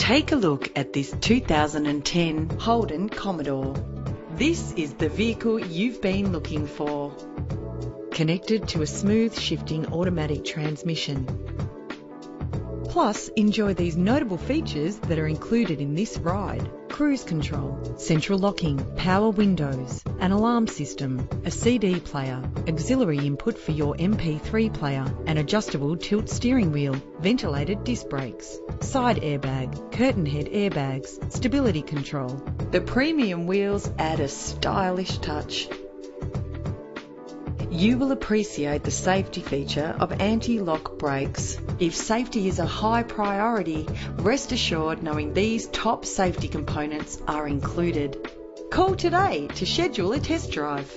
Take a look at this 2010 Holden Commodore. This is the vehicle you've been looking for. Connected to a smooth shifting automatic transmission. Plus, enjoy these notable features that are included in this ride: cruise control, central locking, power windows, an alarm system, a CD player, auxiliary input for your MP3 player, an adjustable tilt steering wheel, ventilated disc brakes, side airbag, curtain head airbags, stability control. The premium wheels add a stylish touch. You will appreciate the safety feature of anti-lock brakes. If safety is a high priority, rest assured knowing these top safety components are included. Call today to schedule a test drive.